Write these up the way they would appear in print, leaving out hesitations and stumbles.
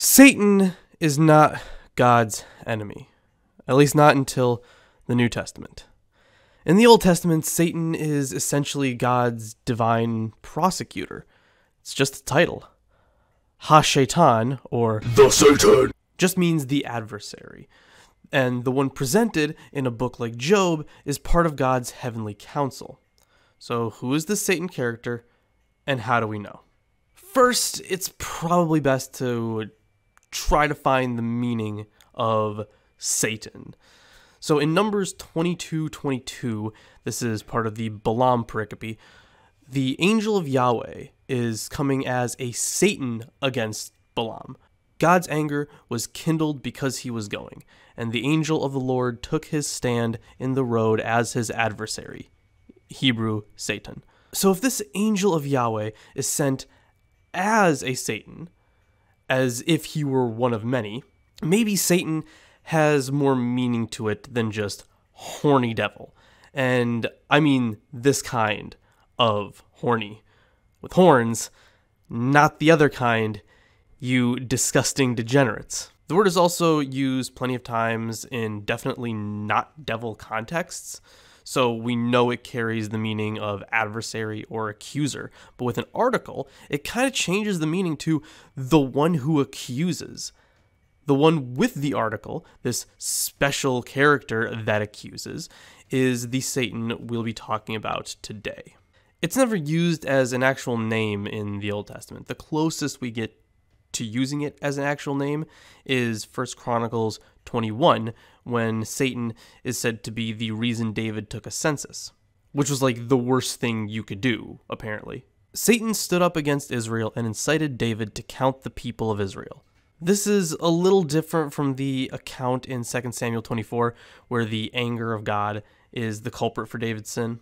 Satan is not God's enemy, at least not until the New Testament. In the Old Testament, Satan is essentially God's divine prosecutor. It's just a title. Ha-Shaitan, or the Satan, just means the adversary. And the one presented in a book like Job is part of God's heavenly council. So who is this Satan character, and how do we know? First, it's probably best to try to find the meaning of Satan. So in Numbers 22:22, this is part of the Balaam pericope, the angel of Yahweh is coming as a Satan against Balaam. God's anger was kindled because he was going, and the angel of the Lord took his stand in the road as his adversary, Hebrew Satan. So if this angel of Yahweh is sent as a Satan, as if he were one of many, maybe Satan has more meaning to it than just horny devil. And I mean this kind of horny, with horns, not the other kind, you disgusting degenerates. The word is also used plenty of times in definitely not devil contexts, so we know it carries the meaning of adversary or accuser. But with an article, it kind of changes the meaning to the one who accuses. The one with the article, this special character that accuses, is the Satan we'll be talking about today. It's never used as an actual name in the Old Testament. The closest we get to using it as an actual name is 1 Chronicles 21, when Satan is said to be the reason David took a census, which was like the worst thing you could do, apparently. Satan stood up against Israel and incited David to count the people of Israel. This is a little different from the account in 2 Samuel 24, where the anger of God is the culprit for David's sin.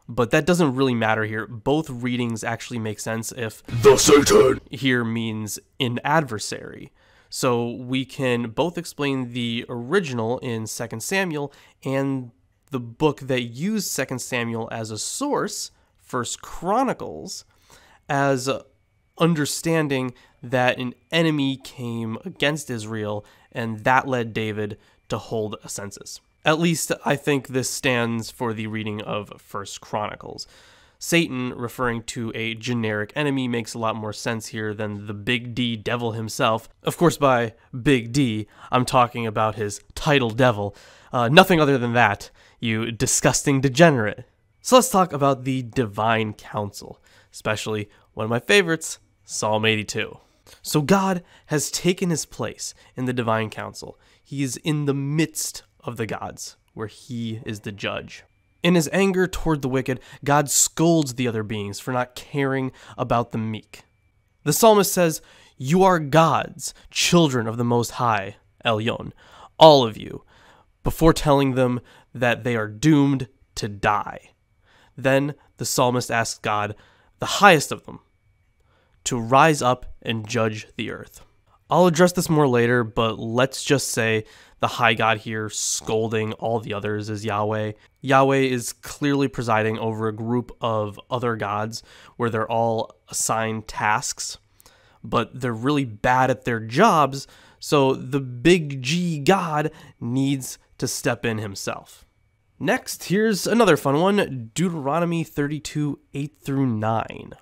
But that doesn't really matter here. Both readings actually make sense if the Satan here means an adversary. So we can both explain the original in 2 Samuel and the book that used 2 Samuel as a source, 1 Chronicles, as understanding that an enemy came against Israel and that led David to hold a census. At least I think this stands for the reading of 1 Chronicles. Satan, referring to a generic enemy, makes a lot more sense here than the Big D devil himself. Of course, by Big D, I'm talking about his title devil. Nothing other than that, you disgusting degenerate. So let's talk about the divine council, especially one of my favorites, Psalm 82. So God has taken his place in the divine council. He is in the midst of the gods, where he is the judge. In his anger toward the wicked, God scolds the other beings for not caring about the meek. The psalmist says, "You are gods, children of the Most High, Elyon, all of you," before telling them that they are doomed to die. Then the psalmist asks God, the highest of them, to rise up and judge the earth. I'll address this more later, but let's just say the high God here scolding all the others is Yahweh. Yahweh is clearly presiding over a group of other gods where they're all assigned tasks, but they're really bad at their jobs, so the big G God needs to step in himself. Next, here's another fun one, Deuteronomy 32, 8 through 9.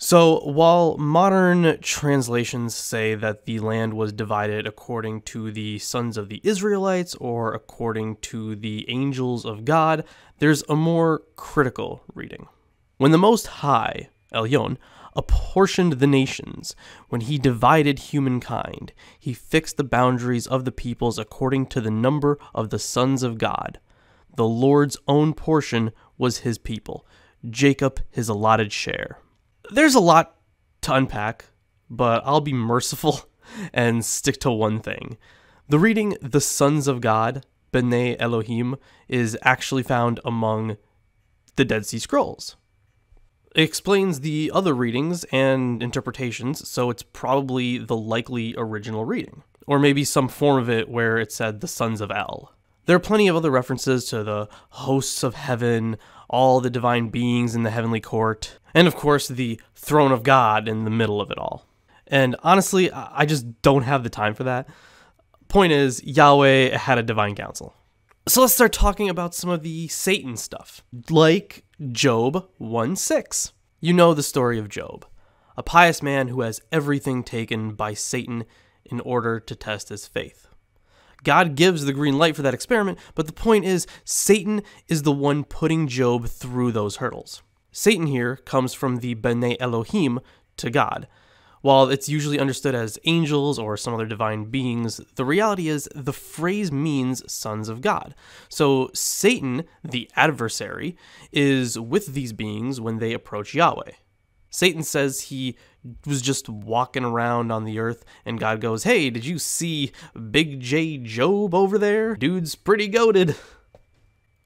So, while modern translations say that the land was divided according to the sons of the Israelites or according to the angels of God, there's a more critical reading. When the Most High, Elyon, apportioned the nations, when he divided humankind, he fixed the boundaries of the peoples according to the number of the sons of God. The Lord's own portion was his people, Jacob his allotted share. There's a lot to unpack, but I'll be merciful and stick to one thing. The reading, the sons of God, B'nai Elohim, is actually found among the Dead Sea Scrolls. It explains the other readings and interpretations, so it's probably the likely original reading. Or maybe some form of it where it said the sons of El. There are plenty of other references to the hosts of heaven, all the divine beings in the heavenly court, and of course the throne of God in the middle of it all. And honestly, I just don't have the time for that. Point is, Yahweh had a divine council. So let's start talking about some of the Satan stuff, like Job 1:6. You know the story of Job, a pious man who has everything taken by Satan in order to test his faith. God gives the green light for that experiment, but the point is, Satan is the one putting Job through those hurdles. Satan here comes from the B'nai Elohim to God. While it's usually understood as angels or some other divine beings, the reality is the phrase means sons of God. So Satan, the adversary, is with these beings when they approach Yahweh. Satan says he was just walking around on the earth, and God goes, "Hey, did you see Big J Job over there? Dude's pretty goated."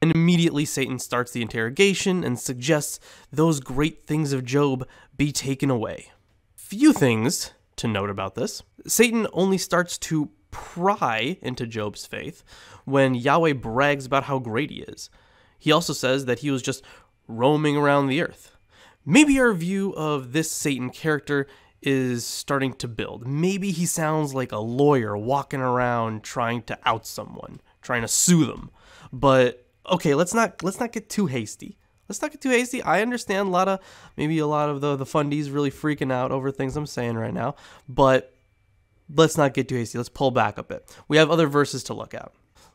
And immediately Satan starts the interrogation and suggests those great things of Job be taken away. Few things to note about this. Satan only starts to pry into Job's faith when Yahweh brags about how great he is. He also says that he was just roaming around the earth. Maybe our view of this Satan character is starting to build. Maybe he sounds like a lawyer walking around trying to out someone, trying to sue them. But okay, let's not get too hasty. Let's not get too hasty. I understand a lot of the fundies really freaking out over things I'm saying right now, but let's not get too hasty. Let's pull back a bit. We have other verses to look at.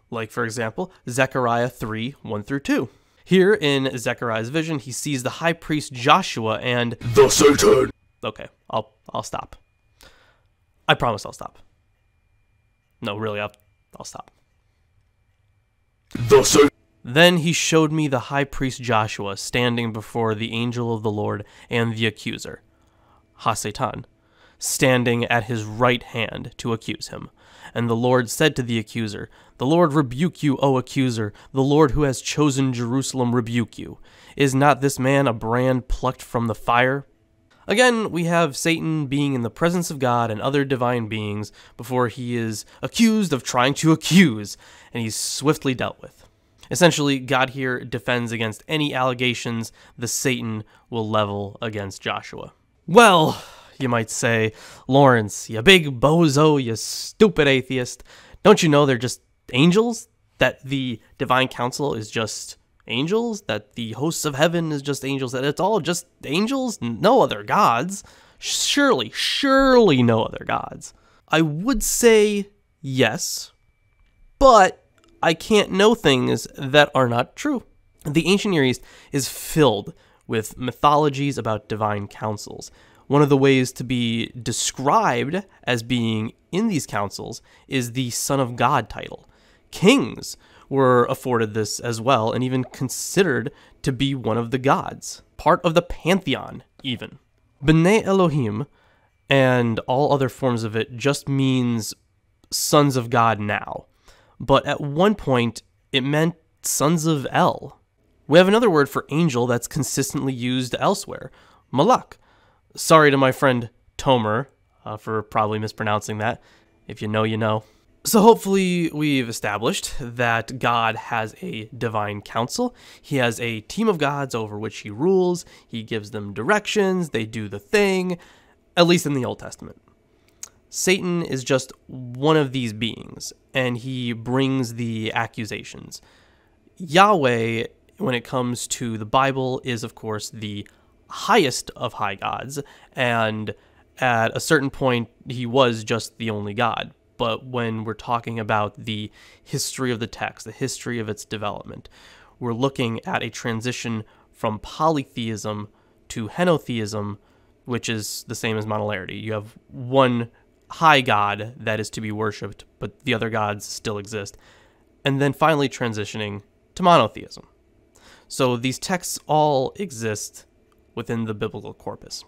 Like, for example, Zechariah 3:1-2. Here in Zechariah's vision, he sees the high priest Joshua and the Satan. Okay, I'll stop. I promise I'll stop. No, really, I'll stop. The Satan. Then he showed me the high priest Joshua standing before the angel of the Lord and the accuser, Ha-Satan, standing at his right hand to accuse him. And the Lord said to the accuser, "The Lord rebuke you, O accuser. The Lord who has chosen Jerusalem rebuke you. Is not this man a brand plucked from the fire?" Again, we have Satan being in the presence of God and other divine beings before he is accused of trying to accuse, and he's swiftly dealt with. Essentially, God here defends against any allegations the Satan will level against Joshua. Well, you might say, "Lawrence, you big bozo, you stupid atheist. Don't you know they're just angels? That the divine council is just angels? That the hosts of heaven is just angels? That it's all just angels? No other gods? Surely no other gods." I would say yes, but I can't know things that are not true. The ancient Near East is filled with mythologies about divine councils. One of the ways to be described as being in these councils is the Son of God title. Kings were afforded this as well, and even considered to be one of the gods, part of the pantheon even. B'nai Elohim and all other forms of it just means sons of God now. But at one point, it meant sons of El. We have another word for angel that's consistently used elsewhere, malak. Sorry to my friend Tomer for probably mispronouncing that. If you know, you know. So hopefully we've established that God has a divine council. He has a team of gods over which he rules. He gives them directions. They do the thing, at least in the Old Testament. Satan is just one of these beings, and he brings the accusations. Yahweh, when it comes to the Bible, is, of course, the highest of high gods, and at a certain point, he was just the only God. But when we're talking about the history of the text, the history of its development, we're looking at a transition from polytheism to henotheism, which is the same as monolarity. You have one high God that is to be worshipped, but the other gods still exist. And then finally transitioning to monotheism. So these texts all exist within the biblical corpus.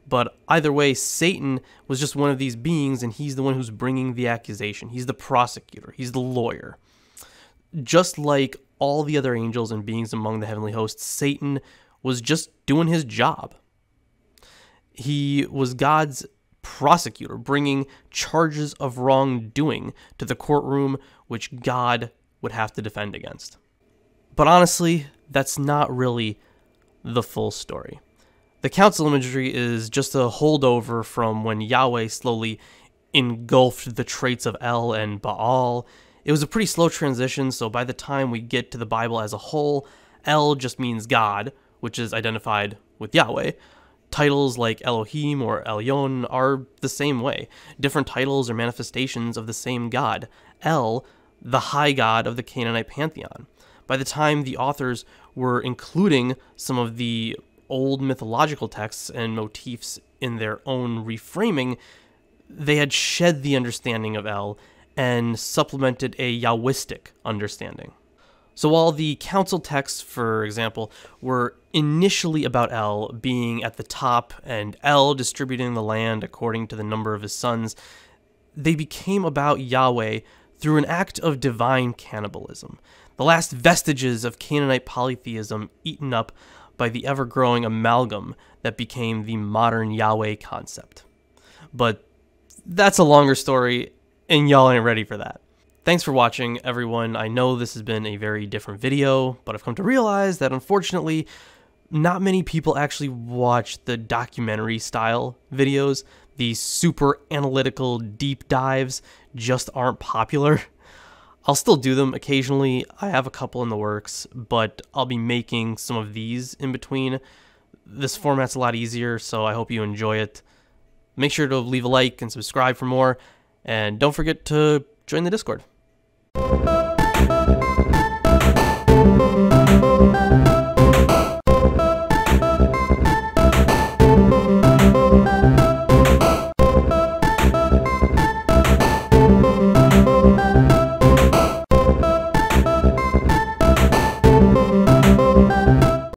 But either way, Satan was just one of these beings, and he's the one who's bringing the accusation. He's the prosecutor. He's the lawyer. Just like all the other angels and beings among the heavenly hosts, Satan was just doing his job. He was God's prosecutor, bringing charges of wrongdoing to the courtroom which God would have to defend against. But honestly, that's not really the full story. The council imagery is just a holdover from when Yahweh slowly engulfed the traits of El and Baal. It was a pretty slow transition, so by the time we get to the Bible as a whole, El just means God, which is identified with Yahweh. Titles like Elohim or Elyon are the same way, different titles or manifestations of the same God. El, the high god of the Canaanite pantheon. By the time the authors were including some of the old mythological texts and motifs in their own reframing, they had shed the understanding of El and supplemented a Yahwistic understanding. So while the council texts, for example, were initially about El being at the top and El distributing the land according to the number of his sons, they became about Yahweh through an act of divine cannibalism, the last vestiges of Canaanite polytheism eaten up by the ever-growing amalgam that became the modern Yahweh concept. But that's a longer story, and y'all ain't ready for that. Thanks for watching, everyone. I know this has been a very different video, but I've come to realize that unfortunately, not many people actually watch the documentary-style videos. These super analytical deep dives just aren't popular. I'll still do them occasionally. I have a couple in the works, but I'll be making some of these in between. This format's a lot easier, so I hope you enjoy it. Make sure to leave a like and subscribe for more, and don't forget to join the Discord.